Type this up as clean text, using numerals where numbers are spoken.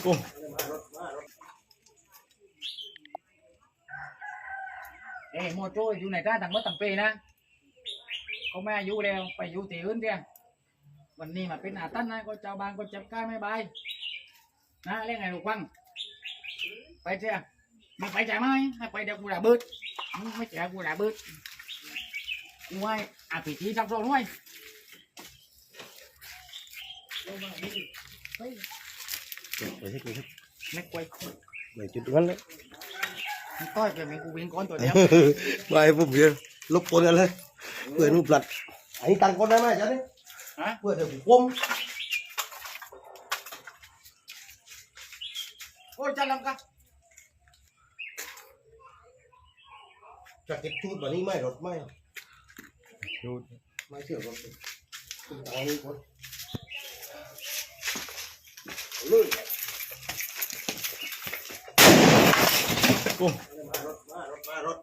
โอ้โมโจอยู่ไหนกันต่างเมื่อต่างปีนะเขาไม่อายุแล้วไปอยู่ที่อื่นเดียวันนี้มาเป็นอาตั้นนะก็เจ้าบ้านก็จับก้าไม่ใบนะเรียกไงลูกฟังไปเชียมึงไปจ่ายไหมให้ไปเดี๋ยวกูด่าบึ้ดไม่จ่ายกูด่าบึ้ดกูให้อาผีทีทำโซ่ด้วยไม่กลัวไม่จุดงั้นเลย มันต้อยไปมีกูวิ่งก้อนตัวเดียว ไปผมเยอะลบปนกันเลยเพื่อนรูปหลัดอันนี้ตังคนได้ไหมจ๊ะเนี่ยเพื่อนเดี๋ยวผมก้มโอ้ยจันลำกันจะเก็บชุดแบบนี้ไม่รถไม่ชุดไม่เชื่อรถคุณเอานี่คนลุยโอ้มารถ